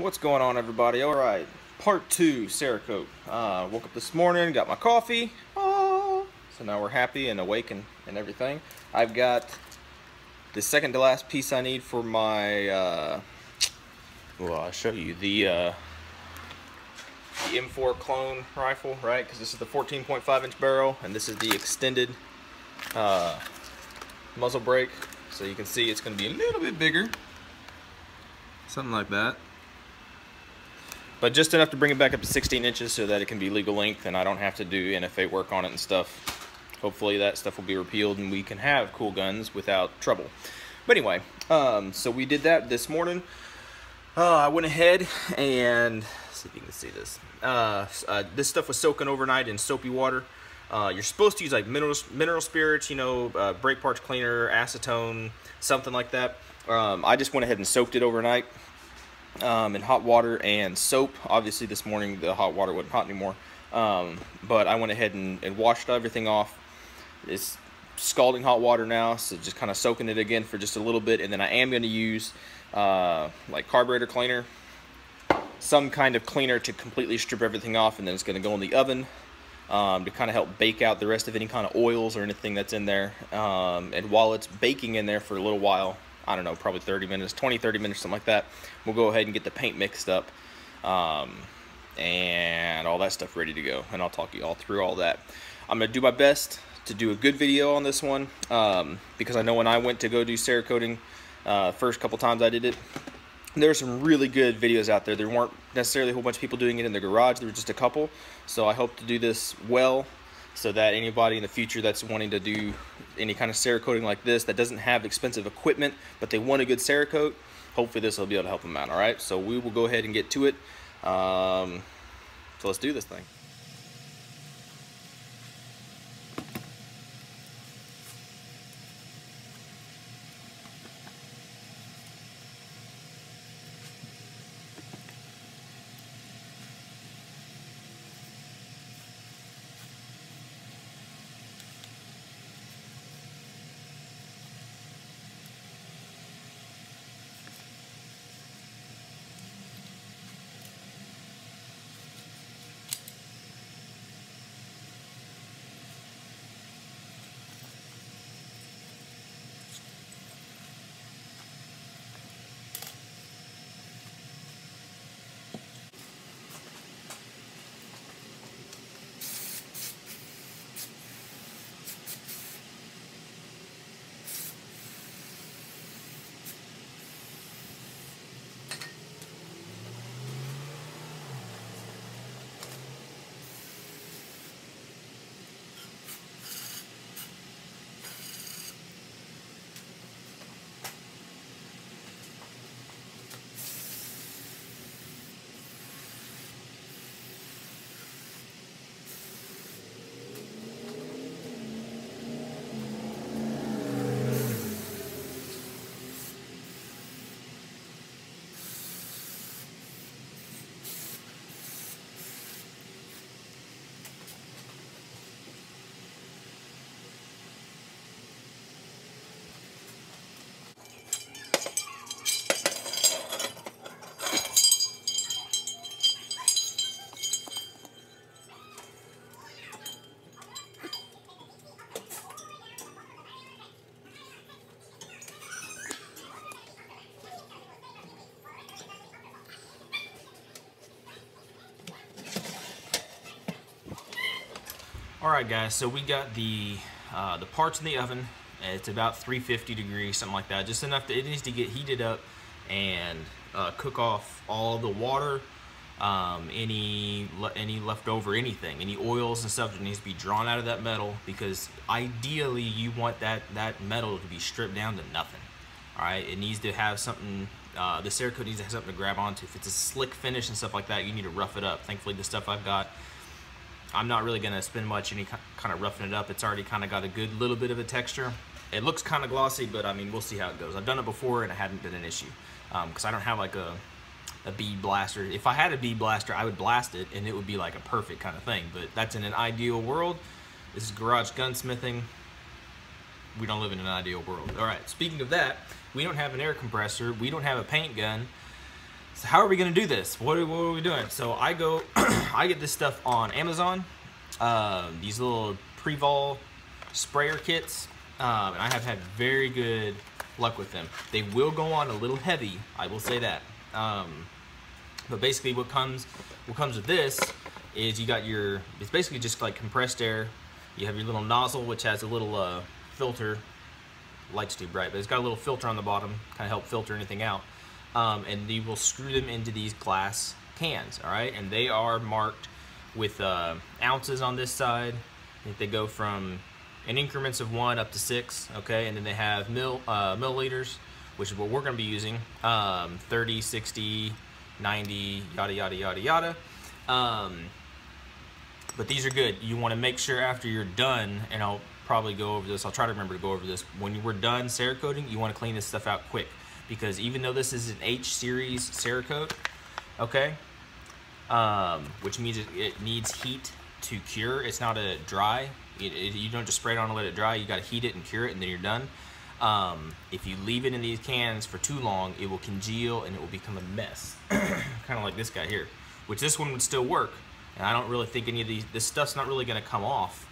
What's going on, everybody? All right, part 2 Cerakote. Woke up this morning, got my coffee. So now we're happy and awake and everything. I've got the second to last piece I need for my well, I'll show you the M4 clone rifle, right? Because this is the 14.5-inch barrel and this is the extended muzzle brake. So you can see it's going to be a little bit bigger, something like that, but just enough to bring it back up to 16 inches so that it can be legal length and I don't have to do NFA work on it and stuff. Hopefully that stuff will be repealed and we can have cool guns without trouble. But anyway, so we did that this morning. I went ahead and, see if you can see this. This stuff was soaking overnight in soapy water. You're supposed to use like mineral spirits, you know, brake parts cleaner, acetone, something like that. I just went ahead and soaked it overnight in hot water and soap. Obviously this morning the hot water wasn't hot anymore, but I went ahead and washed everything off. It's scalding hot water now, so just kind of soaking it again for just a little bit, and then I am going to use like carburetor cleaner, some kind of cleaner to completely strip everything off, and then it's going to go in the oven to kind of help bake out the rest of any kind of oils or anything that's in there. And while it's baking in there for a little while, I don't know, probably 30 minutes, 20-30 minutes, something like that, we'll go ahead and get the paint mixed up and all that stuff ready to go, and I'll talk you all through all that. I'm going to do my best to do a good video on this one, because I know when I went to go do Cerakoting, first couple times I did it, there are some really good videos out there. There weren't necessarily a whole bunch of people doing it in the garage. There were just a couple. So I hope to do this well so that anybody in the future that's wanting to do any kind of Cerakoting like this that doesn't have expensive equipment but they want a good Cerakote, hopefully this will be able to help them out. Alright, so we will go ahead and get to it. So let's do this thing. Alright guys, so we got the parts in the oven. It's about 350 degrees, something like that. Just enough that it needs to get heated up and cook off all the water, any leftover anything, any oils and stuff that needs to be drawn out of that metal, because ideally you want that metal to be stripped down to nothing. Alright, it needs to have something, the Cerakote needs to have something to grab onto. If it's a slick finish and stuff like that, you need to rough it up. Thankfully the stuff I've got, I'm not really going to spend much any kind of roughing it up. It's already kind of got a good little bit of a texture. It looks kind of glossy, but I mean, we'll see how it goes. I've done it before and it hadn't been an issue, because I don't have like a bead blaster. If I had a bead blaster, I would blast it and it would be like a perfect kind of thing, but that's in an ideal world. This is garage gunsmithing. We don't live in an ideal world. All right, speaking of that, we don't have an air compressor. We don't have a paint gun. So how are we gonna do this? What are we doing? So I go, I get this stuff on Amazon. These little Prevol sprayer kits, and I have had very good luck with them. They will go on a little heavy, I will say that. But basically, what comes with this is you got your, it's basically just like compressed air. You have your little nozzle, which has a little filter. Light's too bright, but it's got a little filter on the bottom, kind of help filter anything out. And you will screw them into these glass cans, all right? And they are marked with ounces on this side. I think they go from in increments of 1 up to 6, okay? And then they have milliliters, which is what we're gonna be using, 30, 60, 90, yada, yada, yada, yada. But these are good. You wanna make sure after you're done, and I'll probably go over this, I'll try to remember to go over this. When you were done Cerakoting, you wanna clean this stuff out quick, because even though this is an H series Cerakote, okay, which means it needs heat to cure. It's not a dry. You don't just spray it on and let it dry. You gotta heat it and cure it, and then you're done. If you leave it in these cans for too long, it will congeal and it will become a mess. Kind of like this guy here, which this one would still work. And I don't really think any of this stuff's not really gonna come off,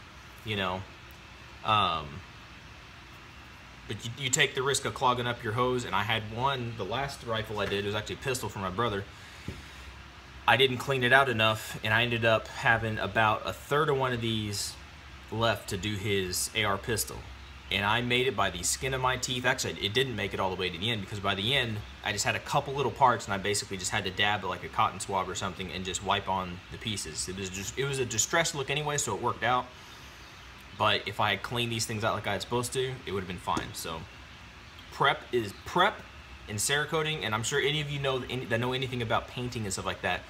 you know. But you take the risk of clogging up your hose, and I had one, the last rifle I did, it was actually a pistol for my brother. I didn't clean it out enough, and I ended up having about a third of one of these left to do his AR pistol. And I made it by the skin of my teeth. Actually, it didn't make it all the way to the end, because by the end, I just had a couple little parts, and I basically just had to dab it like a cotton swab or something and just wipe on the pieces. It was a distressed look anyway, so it worked out. But if I had cleaned these things out like I was supposed to, it would have been fine. So prep is prep in Cerakoting, and I'm sure any of you that know anything about painting and stuff like that,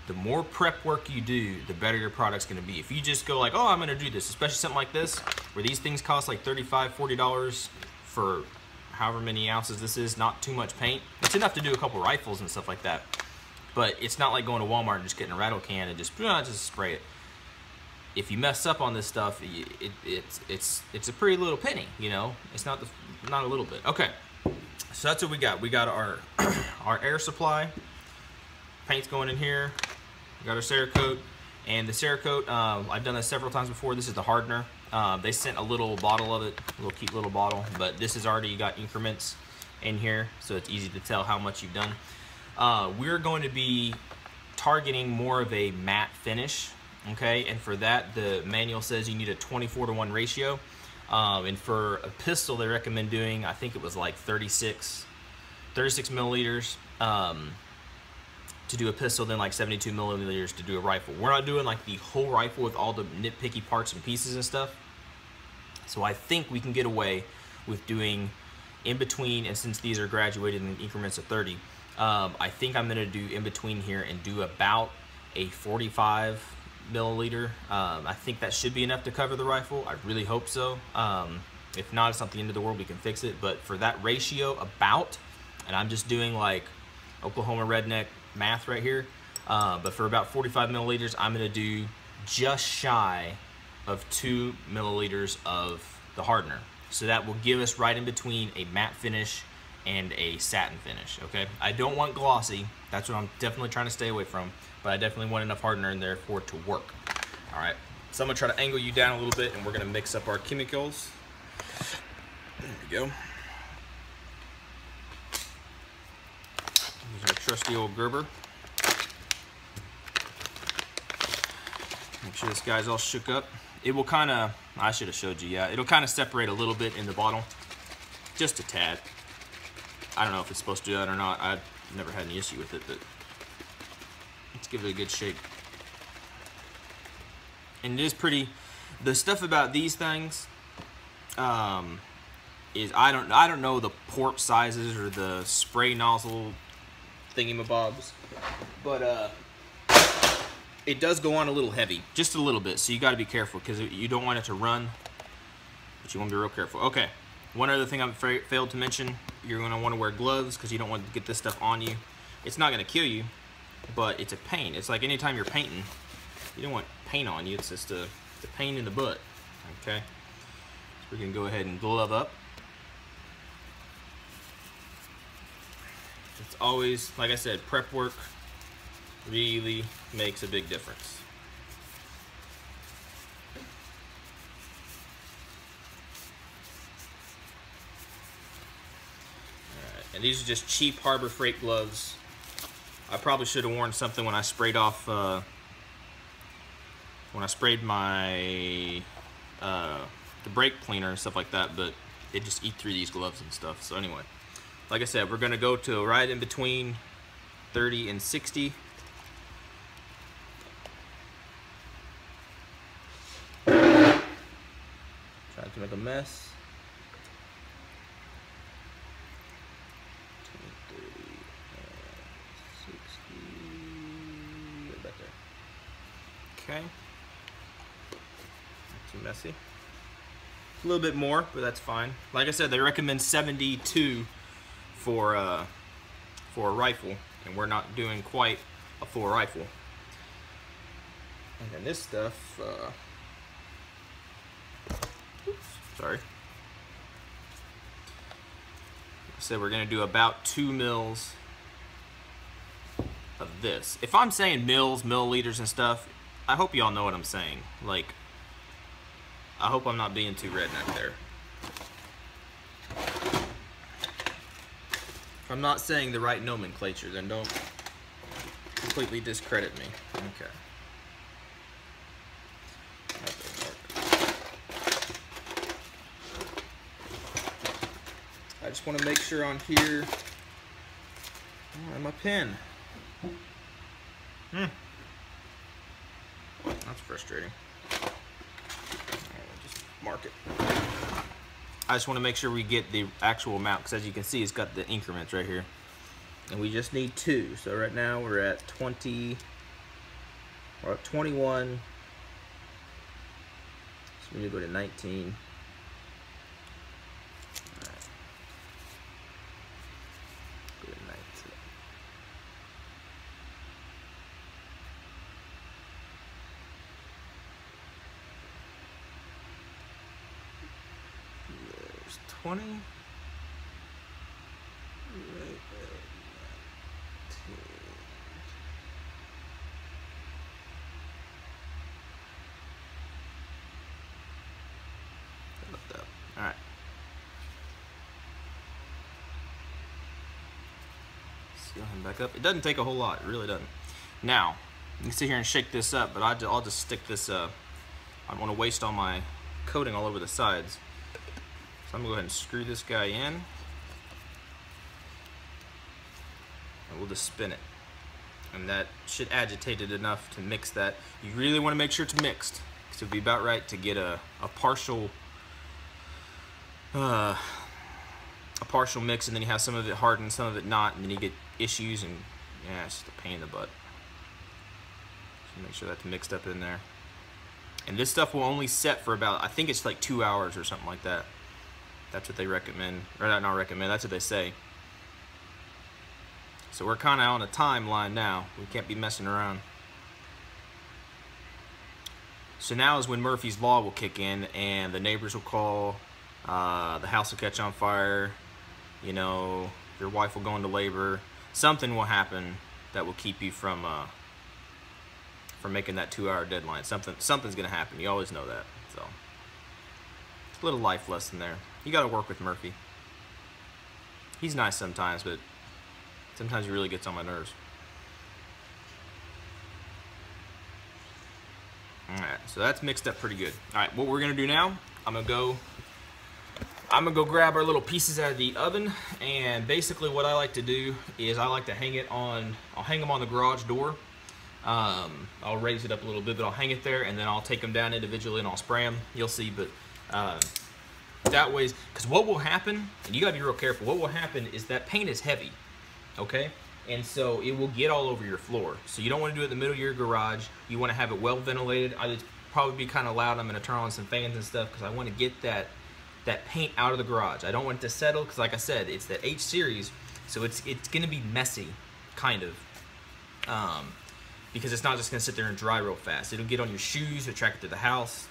the more prep work you do, the better your product's gonna be. If you just go like, oh, I'm gonna do this, especially something like this, where these things cost like $35, $40 for however many ounces this is, not too much paint. It's enough to do a couple rifles and stuff like that. But it's not like going to Walmart and just getting a rattle can and just spray it. If you mess up on this stuff, it's a pretty little penny, you know? It's not a little bit. Okay, so that's what we got. We got our our air supply. Paint's going in here. We got our Cerakote, and the Cerakote, I've done this several times before. This is the hardener. They sent a little bottle of it, a little cute little bottle, but this is already got increments in here, so it's easy to tell how much you've done. We're going to be targeting more of a matte finish, okay? And for that, the manual says you need a 24-to-1 ratio. And for a pistol, they recommend doing, I think it was like 36 milliliters. To do a pistol, then like 72 milliliters to do a rifle. We're not doing like the whole rifle with all the nitpicky parts and pieces and stuff. So I think we can get away with doing in between, and since these are graduated in increments of 30, I think I'm gonna do in between here and do about a 45 milliliter. I think that should be enough to cover the rifle. I really hope so. If not, it's not the end of the world, we can fix it. But for that ratio, and I'm just doing like Oklahoma redneck math right here, but for about 45 milliliters, I'm gonna do just shy of 2 milliliters of the hardener. So that will give us right in between a matte finish and a satin finish, okay? I don't want glossy. That's what I'm definitely trying to stay away from, but I definitely want enough hardener in there for it to work. All right, so I'm gonna try to angle you down a little bit, and we're gonna mix up our chemicals. There we go. Use our trusty old Gerber. Make sure this guy's all shook up. It will kind of, I should have showed you, yeah. It'll kind of separate a little bit in the bottle. Just a tad. I don't know if it's supposed to do that or not. I've never had any issue with it, but let's give it a good shake. And it is pretty, the stuff about these things is I don't know the port sizes or the spray nozzle thingamabobs, but it does go on a little heavy, just a little bit, so you got to be careful because you don't want it to run, but you want to be real careful. Okay, one other thing I failed to mention, you're going to want to wear gloves because you don't want to get this stuff on you. It's not going to kill you, but it's a pain. It's like anytime you're painting, you don't want paint on you. It's just a pain in the butt. Okay, so we can go ahead and glove up. It's It's always, like I said, prep work really makes a big difference. Alright, and these are just cheap Harbor Freight gloves. I probably should have worn something when I sprayed off, when I sprayed my, the brake cleaner and stuff like that, but it just eat through these gloves and stuff. So anyway, like I said, we're gonna go to right in between 30 and 60. Trying to make a mess. 20, 30, 60, about there. Okay. Not too messy. A little bit more, but that's fine. Like I said, they recommend 72 for a rifle, and we're not doing quite a full rifle. And then this stuff, oops, sorry. I said we're gonna do about 2 mils of this. If I'm saying mils, milliliters and stuff, I hope y'all know what I'm saying. Like, I hope I'm not being too redneck there. If I'm not saying the right nomenclature, then don't completely discredit me. Okay. I just want to make sure on here. Oh, and my pen. That's frustrating. Just mark it. I just want to make sure we get the actual amount, because as you can see, it's got the increments right here. And we just need 2. So right now we're at 20, we're at 21. So we need to go to 19. All right. Go to 19. There's 20. All right. Seal him back up. It doesn't take a whole lot. It really doesn't. Now, you can sit here and shake this up, but I'll just stick this. I don't want to waste all my coating all over the sides. So I'm gonna go ahead and screw this guy in, and we'll just spin it. And that should agitate it enough to mix that. You really want to make sure it's mixed, because it'd be about right to get a partial mix, and then you have some of it hardened, some of it not, and then you get issues, and yeah, it's just a pain in the butt. So make sure that's mixed up in there. And this stuff will only set for about, I think it's like 2 hours or something like that. That's what they recommend, or not recommend, that's what they say. So we're kind of on a timeline now. We can't be messing around. So now is when Murphy's Law will kick in, and the neighbors will call, the house will catch on fire, you know, your wife will go into labor. Something will happen that will keep you from making that 2 hour deadline. Something's gonna happen. You always know that. So it's a little life lesson there. You gotta work with Murphy. He's nice sometimes, but sometimes he really gets on my nerves. Alright, so that's mixed up pretty good. Alright, what we're gonna do now, I'm gonna go grab our little pieces out of the oven, and basically what I like to do is I like to hang it on, I'll hang them on the garage door. I'll raise it up a little bit, but I'll hang it there, and then I'll take them down individually and I'll spray them. You'll see, but that way, because what will happen, and you gotta be real careful, what will happen is that paint is heavy, okay? And so it will get all over your floor. So you don't want to do it in the middle of your garage. You want to have it well ventilated. It'd probably be kind of loud. I'm going to turn on some fans and stuff because I want to get that paint out of the garage. I don't want it to settle because, like I said, it's the H series, so it's going to be messy, kind of, because it's not just going to sit there and dry real fast. It'll get on your shoes, it'll track it to the house.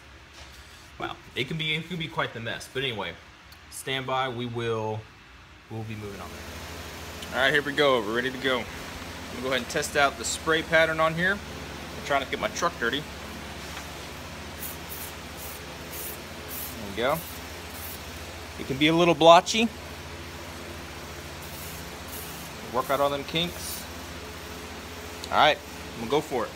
Wow, it can be quite the mess. But anyway, stand by. We'll be moving on there. Alright, here we go. We're ready to go. I'm going to go ahead and test out the spray pattern on here. I'm trying to get my truck dirty. There we go. It can be a little blotchy. Work out all them kinks. Alright, I'm going to go for it.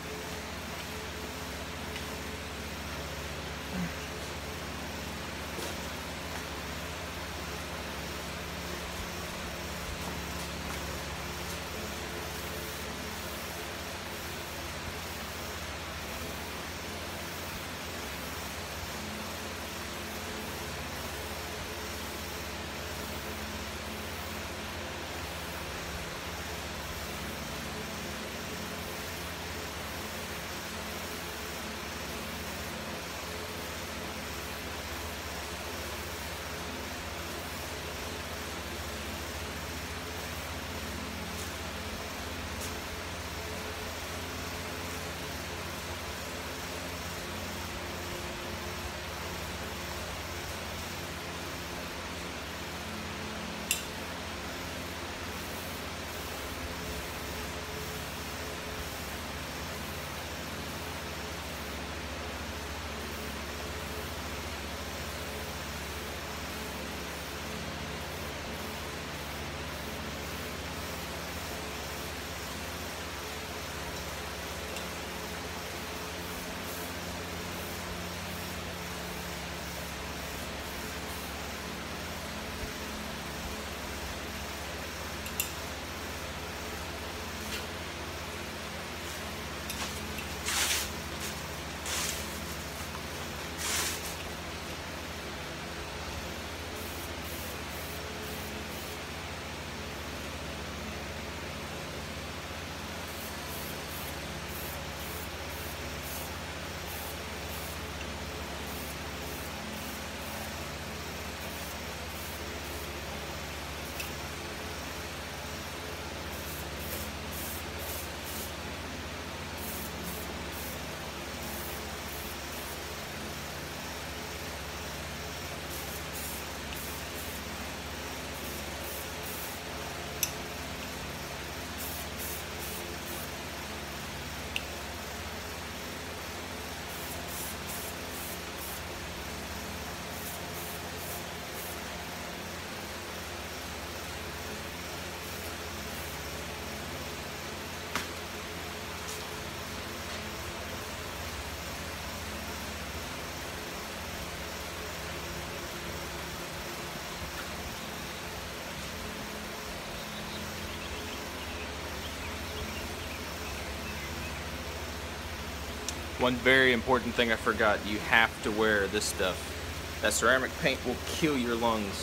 One very important thing I forgot, you have to wear this stuff. That ceramic paint will kill your lungs.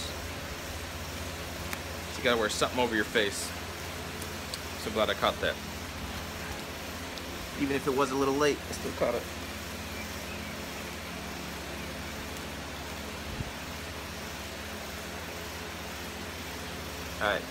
So you gotta wear something over your face. So glad I caught that. Even if it was a little late, I still caught it. Alright.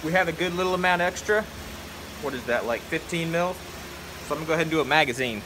we have a good little amount extra. What is that, like 15 mils? So I'm gonna go ahead and do a magazine.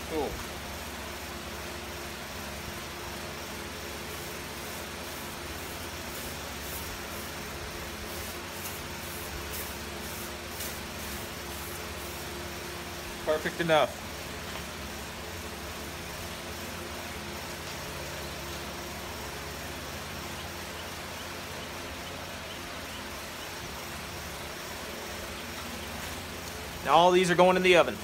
Cool. Perfect enough. Now all these are going in the oven.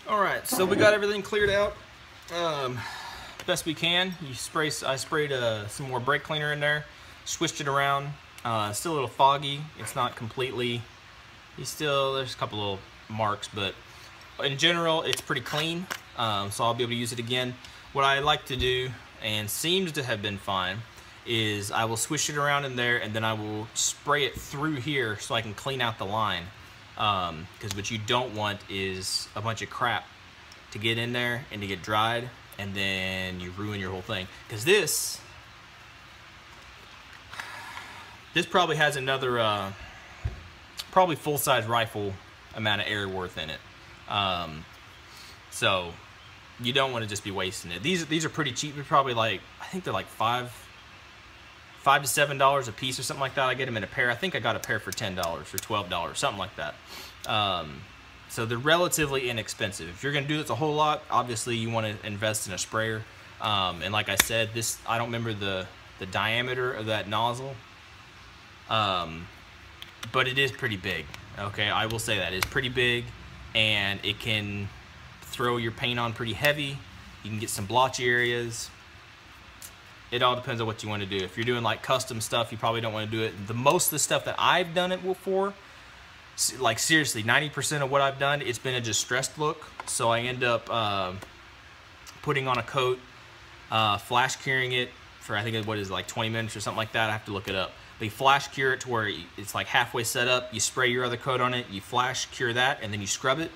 All right, so we got everything cleared out best we can. I sprayed some more brake cleaner in there, switched it around. Still a little foggy. It's not completely. There's a couple little marks, but in general, it's pretty clean. So I'll be able to use it again. What I like to do, and seems to have been fine, is I will swish it around in there, and then I will spray it through here so I can clean out the line. Because what you don't want is a bunch of crap to get in there and to get dried, and then you ruin your whole thing. Because this probably has another probably full-size rifle amount of air worth in it. So you don't want to just be wasting it. These are pretty cheap. They're probably like, I think they're like $5 to $7 a piece or something like that. I get them in a pair. I think I got a pair for $10 or $12, something like that. So they're relatively inexpensive. If you're gonna do this a whole lot, obviously you want to invest in a sprayer. And like I said, I don't remember the diameter of that nozzle, but it is pretty big. Okay, I will say that it's pretty big, and it can throw your paint on pretty heavy. You can get some blotchy areas. It all depends on what you want to do. If you're doing like custom stuff, you probably don't want to do it. Most of the stuff that I've done it for, like seriously, 90% of what I've done, it's been a distressed look. So I end up putting on a coat, flash curing it for, I think what is it, like 20 minutes or something like that. I have to look it up. But you flash cure it to where it's like halfway set up. You spray your other coat on it, you flash cure that, and then you scrub it.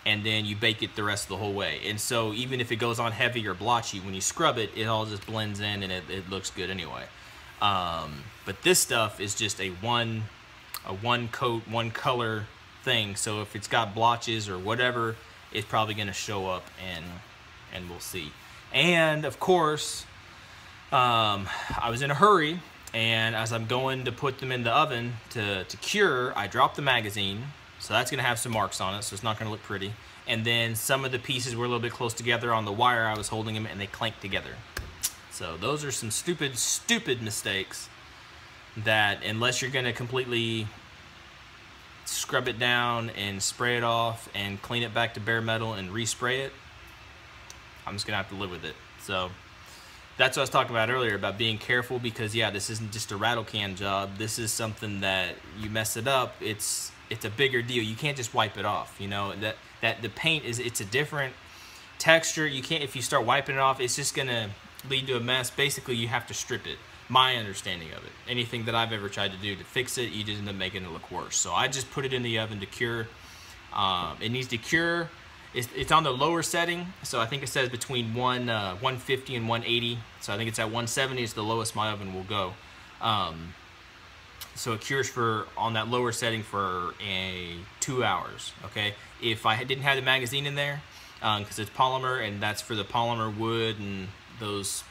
And then you bake it the rest of the whole way. And so even if it goes on heavy or blotchy, when you scrub it, it all just blends in, and it looks good anyway. But this stuff is just a one coat, one color thing. So if it's got blotches or whatever, it's probably gonna show up, and we'll see. And of course, I was in a hurry, and as I'm going to put them in the oven to cure, I dropped the magazine. So that's going to have some marks on it, so it's not going to look pretty. And then some of the pieces were a little bit close together on the wire I was holding them, and they clanked together. So those are some stupid, stupid mistakes that, unless you're going to completely scrub it down and spray it off and clean it back to bare metal and respray it, I'm just going to have to live with it. So that's what I was talking about earlier, about being careful, because yeah, this isn't just a rattle can job. This is something that you mess it up, it's a bigger deal. You can't just wipe it off. You know, that the paint it's a different texture. You can't, if you start wiping it off, it's just gonna lead to a mess. Basically, you have to strip it. My understanding of it. Anything that I've ever tried to do to fix it, you just end up making it look worse. So I just put it in the oven to cure, It needs to cure. It's on the lower setting, so I think it says between 150 and 180. So I think it's at 170 is the lowest my oven will go. So it cures on that lower setting for 2 hours. Okay, if I didn't have the magazine in there, because it's polymer and that's for the polymer wood and those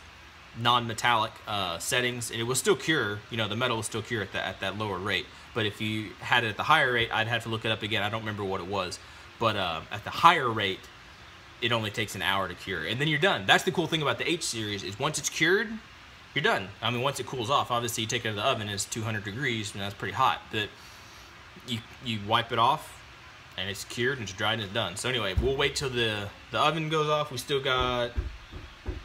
non-metallic settings, and it will still cure. You know, the metal will still cure at that lower rate. But if you had it at the higher rate, I'd have to look it up again. I don't remember what it was. But at the higher rate, it only takes an hour to cure, and then you're done. That's the cool thing about the H series is once it's cured, you're done. I mean, once it cools off, obviously you take it out of the oven, it's 200 degrees, and that's pretty hot. But you wipe it off, and it's cured and it's dried and it's done. So anyway, we'll wait till the oven goes off. We still got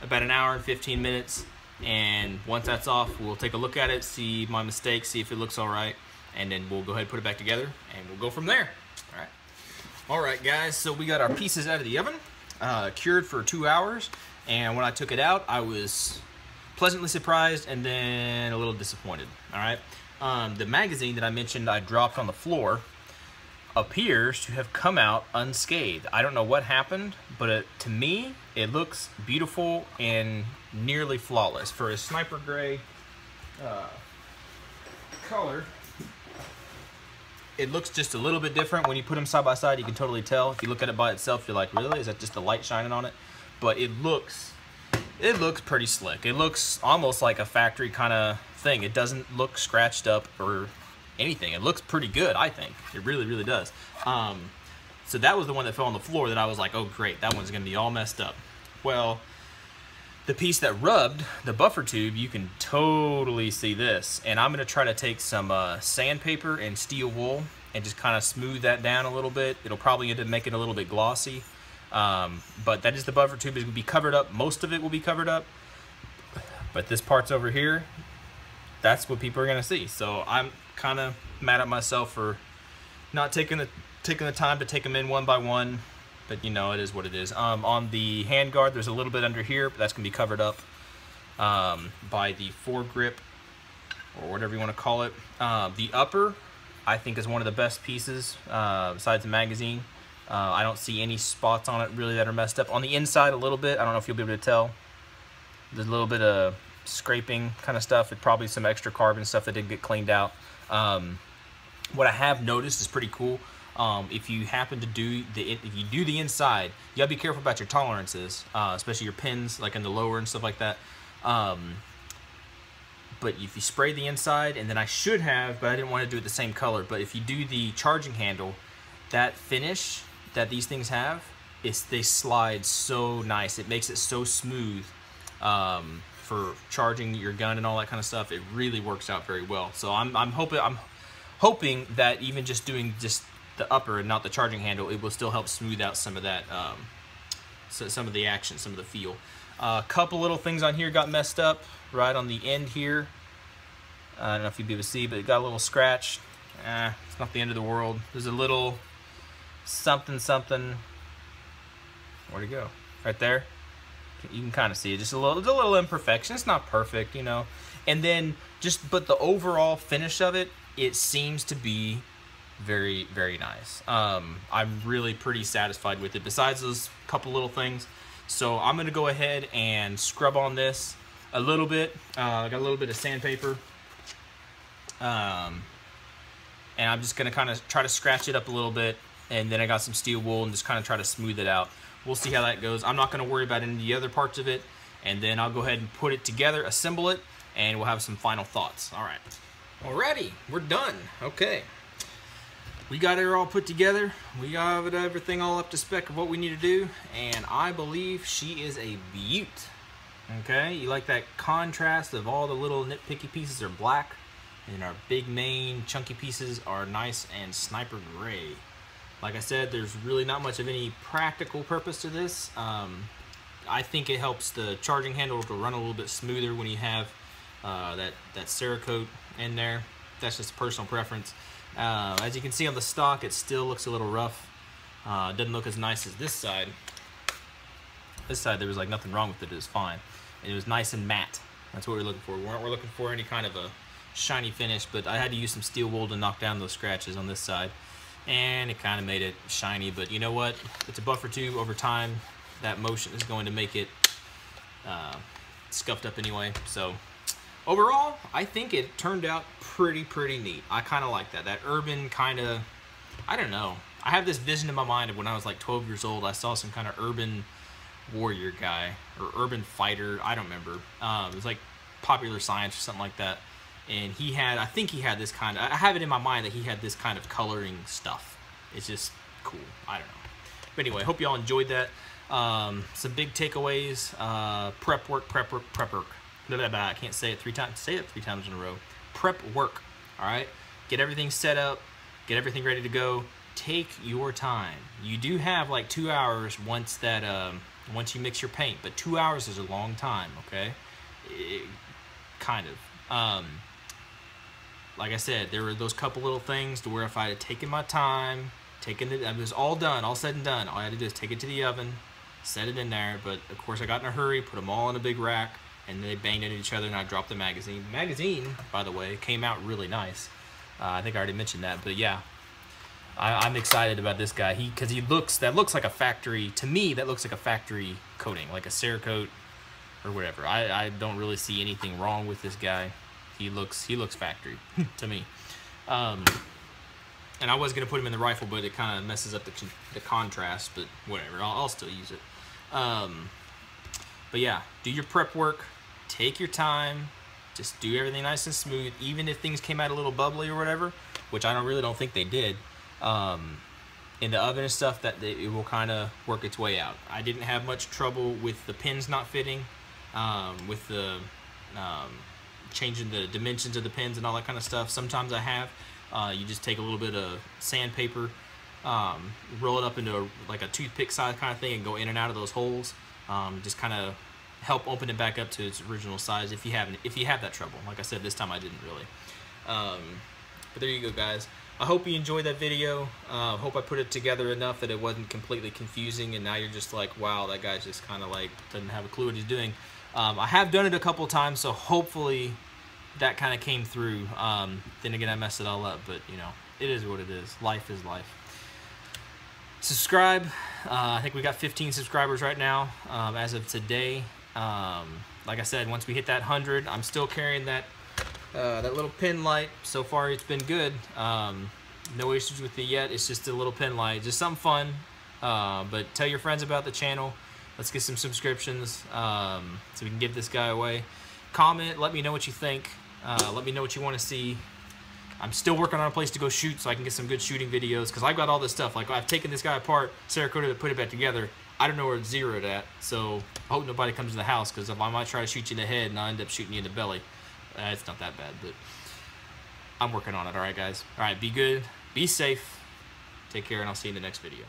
about an hour and 15 minutes, and once that's off, we'll take a look at it, see my mistakes, see if it looks all right, and then we'll go ahead and put it back together, and we'll go from there. All right. All right, guys, so we got our pieces out of the oven, cured for 2 hours, and when I took it out, I was pleasantly surprised and then a little disappointed. All right, the magazine that I mentioned I dropped on the floor appears to have come out unscathed. I don't know what happened, but to me, it looks beautiful and nearly flawless for a sniper gray color. It looks just a little bit different. When you put them side by side, you can totally tell. If you look at it by itself, you're like, really? Is that just the light shining on it? But it looks pretty slick. It looks almost like a factory kind of thing. It doesn't look scratched up or anything. It looks pretty good, I think. It really, really does. So that was the one that fell on the floor that I was like, oh great, that one's gonna be all messed up. Well, the piece that rubbed, the buffer tube, you can totally see this. And I'm gonna try to take some sandpaper and steel wool and just kind of smooth that down a little bit. It'll probably end up making it a little bit glossy. But that is the buffer tube. Is gonna be covered up. Most of it will be covered up. But this part's over here, that's what people are gonna see. So I'm kind of mad at myself for not taking the time to take them in one by one. But you know, it is what it is. On the hand guard, there's a little bit under here, but that's gonna be covered up by the foregrip or whatever you want to call it. The upper, I think, is one of the best pieces besides the magazine. I don't see any spots on it really that are messed up. On the inside, a little bit. I don't know if you'll be able to tell. There's a little bit of scraping kind of stuff. It's probably some extra carbon stuff that didn't get cleaned out. What I have noticed is pretty cool. If you happen to do the inside, you gotta be careful about your tolerances, especially your pins, like in the lower and stuff like that. But if you spray the inside, and then I should have, but I didn't want to do it the same color. But if you do the charging handle, that finish that these things have, they slide so nice. It makes it so smooth for charging your gun and all that kind of stuff. It really works out very well. So I'm hoping that even just doing the upper and not the charging handle, it will still help smooth out some of that, some of the action, some of the feel. A couple little things on here got messed up right on the end here. I don't know if you'll be able to see, but it got a little scratch. It's not the end of the world. There's a little something. Where'd it go? Right there. You can kind of see it. Just a little imperfection. It's not perfect, you know. And then but the overall finish of it, it seems to be very, very nice. I'm really pretty satisfied with it, besides those couple little things. So I'm gonna go ahead and scrub on this a little bit. I got a little bit of sandpaper, and I'm just gonna kind of try to scratch it up a little bit, and then I got some steel wool and just kind of try to smooth it out. We'll see how that goes. I'm not gonna worry about any of the other parts of it, and then I'll go ahead and put it together, assemble it, and we'll have some final thoughts. All right. Alrighty, we're done. Okay. We got it all put together. We got everything all up to spec of what we need to do, and I believe she is a beaut. Okay, you like that contrast of all the little nitpicky pieces are black, and our big main chunky pieces are nice and sniper gray. Like I said, there's really not much of any practical purpose to this. I think it helps the charging handle to run a little bit smoother when you have that Cerakote in there. That's just a personal preference. As you can see on the stock, it still looks a little rough. It doesn't look as nice as this side. This side, there was like nothing wrong with it. It was fine. It was nice and matte. That's what we're looking for. We weren't looking for any kind of a shiny finish, but I had to use some steel wool to knock down those scratches on this side. and it kind of made it shiny. But you know what? It's a buffer tube. Over time, that motion is going to make it scuffed up anyway. So overall, I think it turned out pretty neat. I kind of like that. That urban kind of, I don't know. I have this vision in my mind of when I was like 12 years old. I saw some kind of urban warrior guy or urban fighter. I don't remember. It was like Popular Science or something like that. And he had, I think he had this kind of, I have it in my mind that he had this kind of coloring stuff. It's just cool. I don't know. But anyway, hope y'all enjoyed that. Some big takeaways. Prep work. Blah, blah, blah. I can't say it 3 times. Say it 3 times in a row. Prep work. All right. Get everything set up. Get everything ready to go. Take your time. You do have like 2 hours once that once you mix your paint, but 2 hours is a long time. Okay. Kind of. Like I said, there were those couple little things to where if I had taken my time, it was all done, all said and done. All I had to do is take it to the oven, set it in there. But of course, I got in a hurry, put them all in a big rack, and they banged into each other, and I dropped the magazine. The magazine, by the way, came out really nice. I think I already mentioned that, but yeah, I'm excited about this guy. Because that looks like a factory to me. That looks like a factory coating, like a Cerakote or whatever. I don't really see anything wrong with this guy. He looks factory to me. And I was gonna put him in the rifle, but it kind of messes up the contrast. But whatever, I'll still use it. But yeah, do your prep work. Take your time. Just do everything nice and smooth. Even if things came out a little bubbly or whatever, which I really don't think they did. In the oven and stuff, that it will kind of work its way out. I didn't have much trouble with the pins not fitting, with the changing the dimensions of the pins and all that kind of stuff. Sometimes I have. You just take a little bit of sandpaper, roll it up into like a toothpick size kind of thing, and go in and out of those holes. Just kind of help open it back up to its original size if you have that trouble. Like I said, this time I didn't really. But there you go, guys. I hope you enjoyed that video. Hope I put it together enough that it wasn't completely confusing, and now you're just like, wow, that guy just kind of like doesn't have a clue what he's doing. I have done it a couple times, so hopefully that kind of came through. Then again, I messed it all up, but you know, it is what it is. Life is life. Subscribe. I think we got 15 subscribers right now as of today. Like I said, once we hit that 100, I'm still carrying that little pin light. So far, it's been good. No issues with it yet. It's just a little pin light, just something fun. But tell your friends about the channel. Let's get some subscriptions so we can give this guy away. Comment, let me know what you think. Let me know what you want to see. I'm still working on a place to go shoot so I can get some good shooting videos, because I've got all this stuff. Like, I've taken this guy apart, Cerakote to put it back together. I don't know where it's zeroed at, so I hope nobody comes to the house, because if I might try to shoot you in the head and I end up shooting you in the belly, it's not that bad, but I'm working on it. All right, guys. All right, be good, be safe, take care, and I'll see you in the next video.